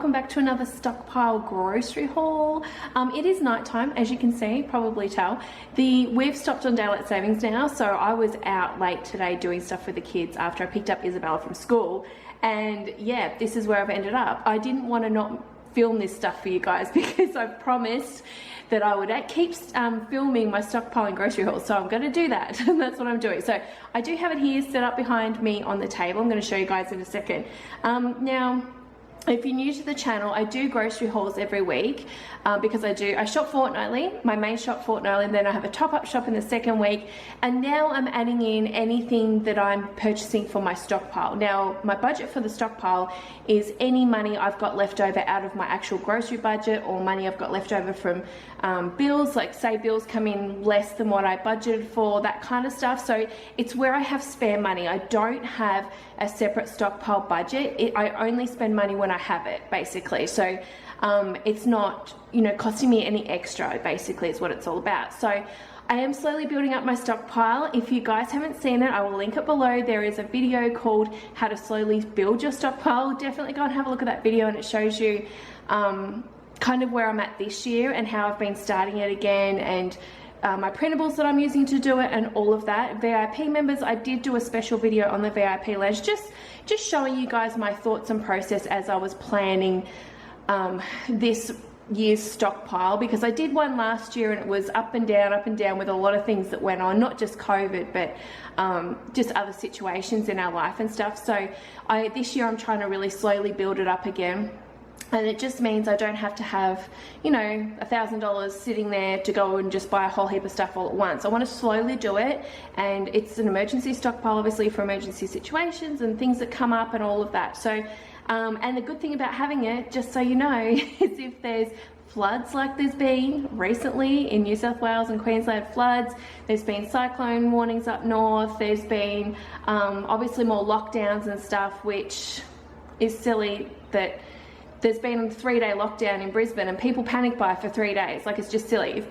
welcome back to another Stockpile grocery haul. It is nighttime, as you can see, probably tell. We've stopped on daylight savings now, so I was out late today doing stuff with the kids after I picked up Isabella from school, and yeah, this is where I've ended up. I didn't want to not film this stuff for you guys because I promised that I would keep filming my stockpiling grocery haul, so I'm going to do that. And that's what I'm doing. So I do have it here set up behind me on the table. I'm going to show you guys in a second. Now, if you're new to the channel, I do grocery hauls every week because I shop fortnightly, my main shop fortnightly, and then I have a top-up shop in the second week, and now I'm adding in anything that I'm purchasing for my stockpile. Now, my budget for the stockpile is any money I've got left over out of my actual grocery budget, or money I've got left over from bills, like say bills come in less than what I budgeted for, that kind of stuff. So it's where I have spare money. I don't have a separate stockpile budget. I only spend money when I have it, basically. So it's not, you know, costing me any extra, basically is what it's all about. So I am slowly building up my stockpile. If you guys haven't seen it, I will link it below. There is a video called How to Slowly Build Your Stockpile. Definitely go and have a look at that video, and it shows you kind of where I'm at this year and how I've been starting it again, and my printables that I'm using to do it, and all of that. VIP members, I did do a special video on the VIP lounge, just showing you guys my thoughts and process as I was planning this year's stockpile, because I did one last year and it was up and down with a lot of things that went on, not just COVID, but just other situations in our life and stuff. So this year I'm trying to really slowly build it up again. And it just means I don't have to have, you know, $1,000 sitting there to go and just buy a whole heap of stuff all at once. I want to slowly do it, and it's an emergency stockpile, obviously, for emergency situations and things that come up and all of that. So, and the good thing about having it, just so you know, is if there's floods like there's been recently in New South Wales and Queensland, floods, there's been cyclone warnings up north, there's been obviously more lockdowns and stuff, which is silly that there's been a 3-day lockdown in Brisbane and people panic buy for 3 days. Like, it's just silly.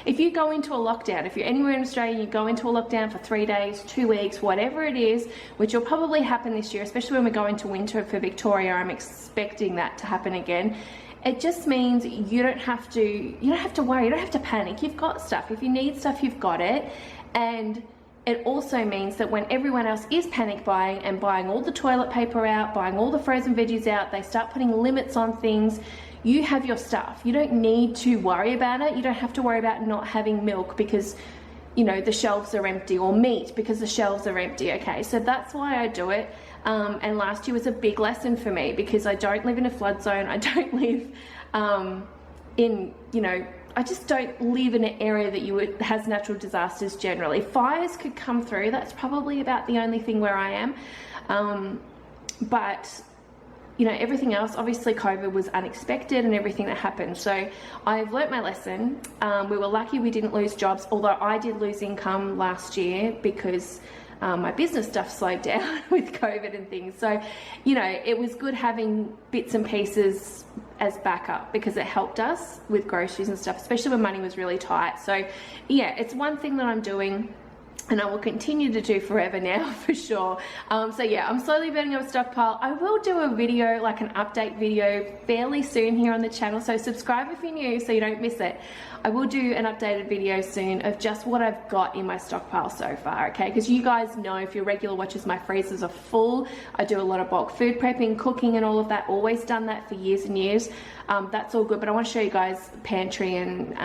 If you go into a lockdown, if you're anywhere in Australia and you go into a lockdown for 3 days, 2 weeks, whatever it is, which will probably happen this year, especially when we go into winter for Victoria, I'm expecting that to happen again. It just means you don't have to worry, you don't have to panic. You've got stuff. If you need stuff, you've got it. And it also means that when everyone else is panic buying and buying all the toilet paper out, buying all the frozen veggies out, they start putting limits on things, you have your stuff. You don't need to worry about it. You don't have to worry about not having milk because, you know, the shelves are empty, or meat because the shelves are empty, okay? So that's why I do it. And last year was a big lesson for me because I don't live in a flood zone. I don't live in, you know, I just don't live in an area that has natural disasters generally. Fires could come through. That's probably about the only thing where I am. But, you know, everything else, obviously COVID was unexpected and everything that happened. So I've learnt my lesson. We were lucky we didn't lose jobs, although I did lose income last year because my business stuff slowed down with COVID and things. So, you know, it was good having bits and pieces as backup because it helped us with groceries and stuff, especially when money was really tight. So yeah, it's one thing that I'm doing and I will continue to do forever now for sure. So yeah, I'm slowly building up a stockpile. I will do a video, like an update video, fairly soon here on the channel, so subscribe if you're new so you don't miss it. I will do an updated video soon of just what I've got in my stockpile so far, okay? Because you guys know, if you're regular watchers, my freezers are full. I do a lot of bulk food prepping, cooking and all of that. Always done that for years and years. That's all good, but I want to show you guys pantry and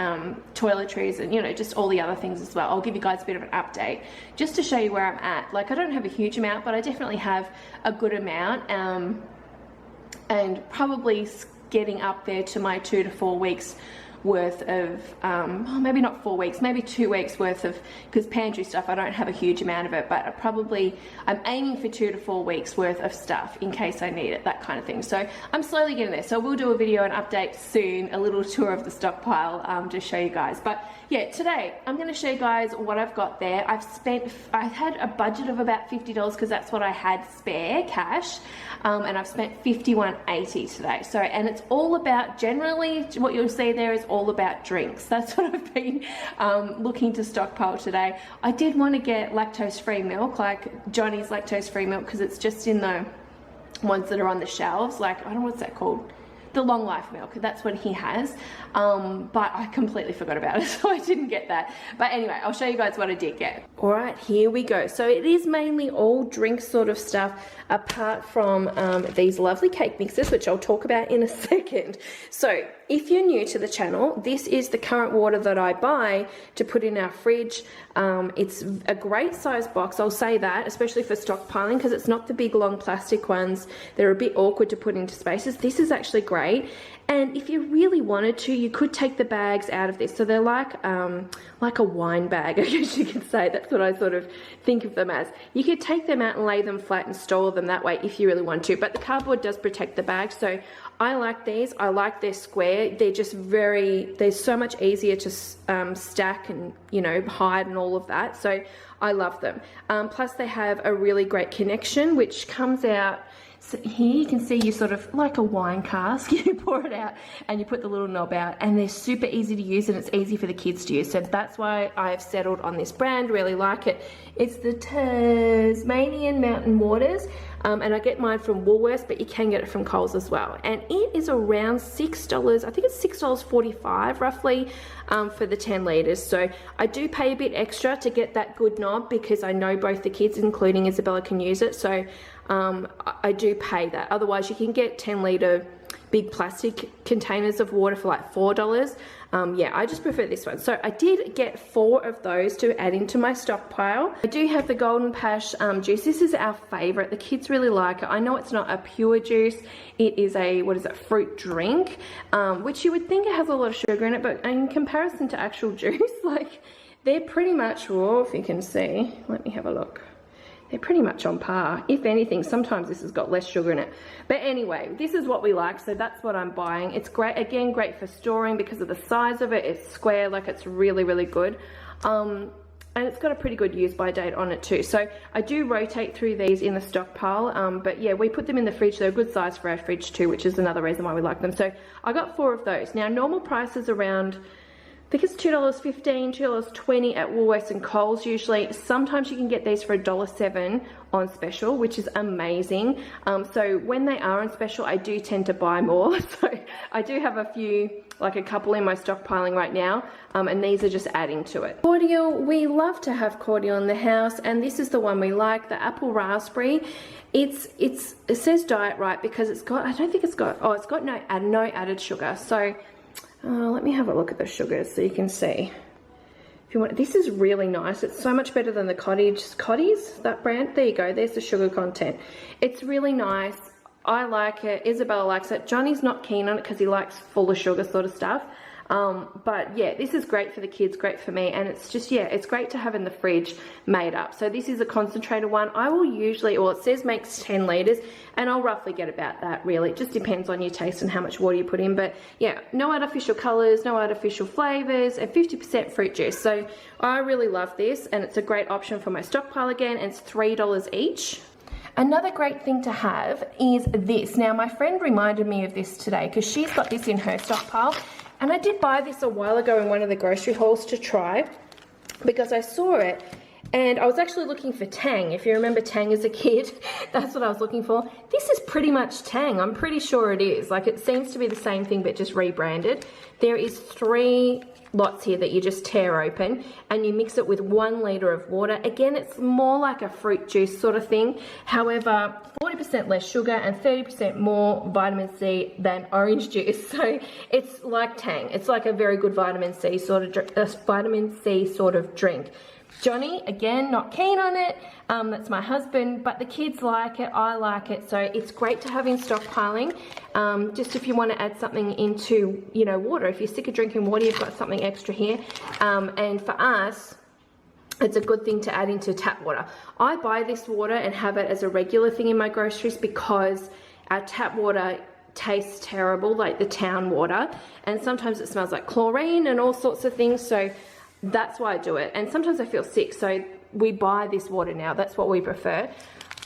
toiletries and, you know, just all the other things as well. I'll give you guys a bit of an update just to show you where I'm at. Like, I don't have a huge amount, but I definitely have a good amount, and probably getting up there to my 2 to 4 weeks worth of maybe not 4 weeks, maybe 2 weeks worth of, because pantry stuff I don't have a huge amount of it, but I'm aiming for 2 to 4 weeks worth of stuff in case I need it, that kind of thing. So I'm slowly getting there, so we'll do a video and update soon, a little tour of the stockpile to show you guys. But yeah, today I'm going to show you guys what I've got there. I had a budget of about $50 because that's what I had spare cash, and I've spent $51.80 today. So, and it's all about, generally what you'll see there is all about drinks. That's what I've been looking to stockpile today. I did want to get lactose-free milk, like Johnny's lactose-free milk, because it's just in the ones that are on the shelves, like, I don't know what's that called, the long life milk. That's what he has. But I completely forgot about it, so I didn't get that. But anyway, I'll show you guys what I did get. All right, here we go. So it is mainly all drink sort of stuff, apart from these lovely cake mixes, which I'll talk about in a second. So if you're new to the channel, this is the current water that I buy to put in our fridge. It's a great size box, I'll say that, especially for stockpiling, because it's not the big long plastic ones. They're a bit awkward to put into spaces. This is actually great. And if you really wanted to, you could take the bags out of this. So they're like a wine bag, I guess you could say. That's what I sort of think of them as. You could take them out and lay them flat and store them that way if you really want to. But the cardboard does protect the bag. So I like these. I like their square. They're just they're so much easier to stack and, you know, hide and all of that. So I love them. Plus they have a really great connection, which comes out. So here you can see you sort of like a wine cask, you pour it out and you put the little knob out, and they're super easy to use and it's easy for the kids to use. So that's why I've settled on this brand, really like it. It's the Tasmanian Mountain Waters, and I get mine from Woolworths, but you can get it from Coles as well. And it is around $6, I think it's $6.45 roughly for the 10 litres. So I do pay a bit extra to get that good knob because I know both the kids, including Isabella, can use it. So I do pay that. Otherwise you can get 10 litre big plastic containers of water for like $4. Yeah, I just prefer this one. So I did get 4 of those to add into my stockpile. I do have the Golden Pash juice. This is our favorite. The kids really like it. I know it's not a pure juice. It is a, what is it, fruit drink, which you would think it has a lot of sugar in it, but in comparison to actual juice, like they're pretty much raw, if you can see. Let me have a look. They're pretty much on par. If anything, sometimes this has got less sugar in it. But anyway, this is what we like, so that's what I'm buying. It's great, again, great for storing because of the size of it. It's square, like it's really, really good. And it's got a pretty good use by date on it too. So I do rotate through these in the stockpile, but yeah, we put them in the fridge. They're a good size for our fridge too, which is another reason why we like them. So I got 4 of those. Now, normal price is around, I think it's $2.15, $2.20 at Woolworths and Coles usually. Sometimes you can get these for $1.07 on special, which is amazing. So when they are on special, I do tend to buy more. So I do have a few, like a couple in my stockpiling right now, and these are just adding to it. Cordial, we love to have cordial in the house, and this is the one we like, the apple raspberry. It says diet right because it's got, I don't think it's got, oh, it's got no added sugar. So let me have a look at the sugars so you can see. If you want, this is really nice. It's so much better than the Cotties, that brand. There you go. There's the sugar content. It's really nice. I like it. Isabella likes it. Johnny's not keen on it because he likes full of sugar sort of stuff. But yeah, this is great for the kids, great for me, and it's just, yeah, it's great to have in the fridge made up. So this is a concentrated one. I will usually, or it says makes 10 litres, and I'll roughly get about that really. It just depends on your taste and how much water you put in, but yeah, no artificial colours, no artificial flavours, and 50% fruit juice. So I really love this, and it's a great option for my stockpile again, and it's $3 each. Another great thing to have is this. Now, my friend reminded me of this today because she's got this in her stockpile. And I did buy this a while ago in one of the grocery hauls to try because I saw it and I was actually looking for Tang. If you remember Tang as a kid, that's what I was looking for. This is pretty much Tang. I'm pretty sure it is. Like, it seems to be the same thing but just rebranded. There is 3 lots here that you just tear open and you mix it with 1 litre of water. Again, it's more like a fruit juice sort of thing. However, 40% less sugar and 30% more vitamin C than orange juice. So it's like Tang. It's like a very good vitamin C sort of drink. Johnny, again, not keen on it. That's my husband, but the kids like it. I like it. So it's great to have in stockpiling. Just if you want to add something into, you know, water. If you're sick of drinking water, you've got something extra here. And for us, it's a good thing to add into tap water. I buy this water and have it as a regular thing in my groceries because our tap water tastes terrible, like the town water. And sometimes it smells like chlorine and all sorts of things. So that's why I do it. And sometimes I feel sick, so we buy this water now. That's what we prefer.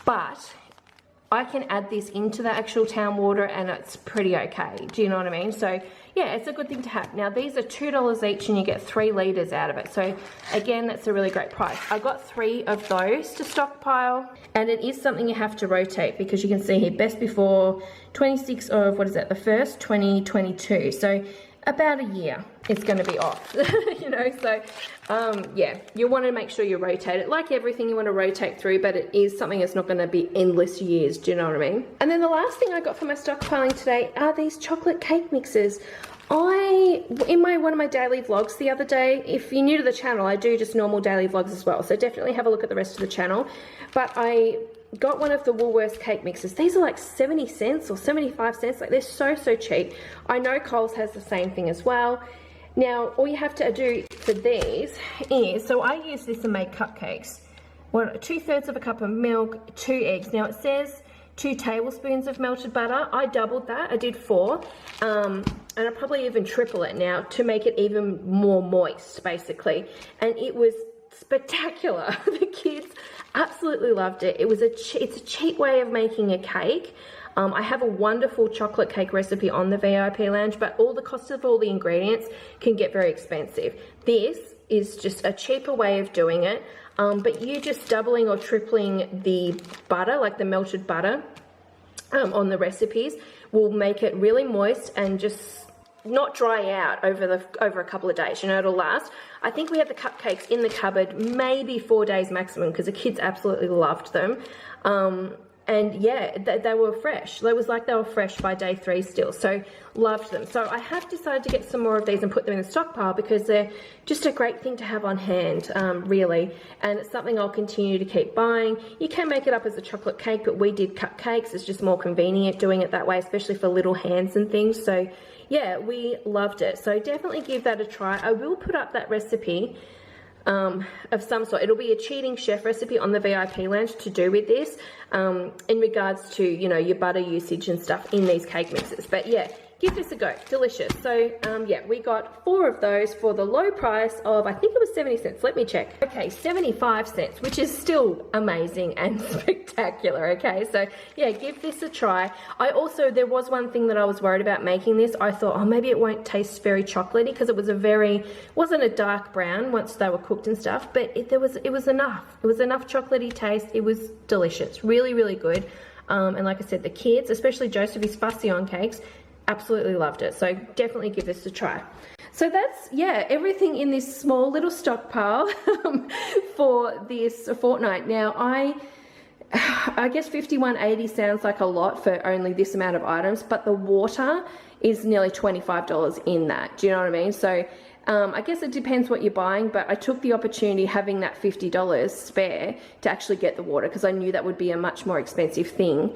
But I can add this into the actual town water and it's pretty okay. Do you know what I mean? So yeah, it's a good thing to have. Now these are $2 each and you get 3 litres out of it. So again, that's a really great price. I got 3 of those to stockpile, and it is something you have to rotate because you can see here, best before 26 of, what is that, the 1st, 2022. So about a year it's going to be off, you know, so yeah, you want to make sure you rotate it. Like everything, you want to rotate through, but it is something that's not going to be endless years, do you know what I mean? And then the last thing I got for my stockpiling today are these chocolate cake mixes. In one of my daily vlogs the other day, if you're new to the channel, I do just normal daily vlogs as well, so definitely have a look at the rest of the channel. But I got one of the Woolworths cake mixes. These are like 70 cents or 75 cents, like they're so cheap. I know Coles has the same thing as well. Now all you have to do for these is, so I use this and make cupcakes. 2/3 of a cup of milk, 2 eggs. Now it says 2 tablespoons of melted butter. I doubled that, I did 4, and I probably even triple it now to make it even more moist, basically. And it was spectacular. The kids absolutely loved it. It's a cheap way of making a cake. I have a wonderful chocolate cake recipe on the VIP Lounge, but all the cost of all the ingredients can get very expensive. This is just a cheaper way of doing it, but you just doubling or tripling the butter, like the melted butter, on the recipes will make it really moist and just not dry out over a couple of days. You know, it'll last. I think we had the cupcakes in the cupboard maybe 4 days maximum because the kids absolutely loved them. And yeah, they were fresh. It was like they were fresh by day 3 still, so loved them. So I have decided to get some more of these and put them in the stockpile because they're just a great thing to have on hand, really. And it's something I'll continue to keep buying. You can make it up as a chocolate cake, but we did cupcakes. It's just more convenient doing it that way, especially for little hands and things. So yeah, we loved it. So definitely give that a try. I will put up that recipe of some sort. It'll be a cheating chef recipe on the VIP Lounge to do with this, in regards to, you know, your butter usage and stuff in these cake mixes. But yeah, give this a go. Delicious. So yeah, we got 4 of those for the low price of, I think it was 70 cents. Let me check. Okay, 75 cents, which is still amazing and spectacular. Okay, so yeah, give this a try. There was one thing that I was worried about making this. I thought, oh, maybe it won't taste very chocolatey because it wasn't a dark brown once they were cooked and stuff, but it was enough. It was enough chocolatey taste. It was delicious. Really good. And like I said, the kids, especially Joseph, is fussy on cakes, absolutely loved it. So definitely give this a try. So that's, yeah, everything in this small little stockpile for this fortnight. Now I guess $51.80 sounds like a lot for only this amount of items, but the water is nearly $25 in that. Do you know what I mean? So I guess it depends what you're buying, but I took the opportunity having that $50 spare to actually get the water because I knew that would be a much more expensive thing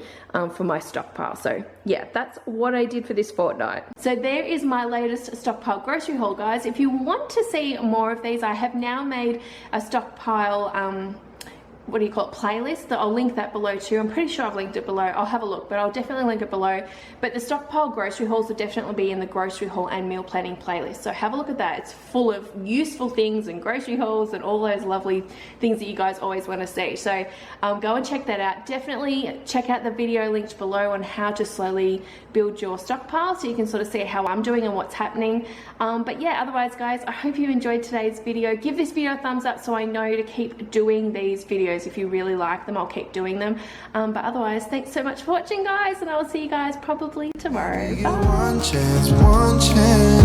for my stockpile. So yeah, that's what I did for this fortnight. So there is my latest stockpile grocery haul, guys. If you want to see more of these, I have now made a stockpile what do you call it, playlist. I'll link that below too. I'm pretty sure I've linked it below. I'll have a look, but I'll definitely link it below. But the stockpile grocery hauls will definitely be in the grocery haul and meal planning playlist. So have a look at that. It's full of useful things and grocery hauls and all those lovely things that you guys always want to see. So go and check that out. Definitely check out the video linked below on how to slowly build your stockpile so you can sort of see how I'm doing and what's happening. But yeah, otherwise guys, I hope you enjoyed today's video. Give this video a thumbs up so I know to keep doing these videos. If you really like them, I'll keep doing them. But otherwise, thanks so much for watching, guys, and I will see you guys probably tomorrow. Bye. One chance.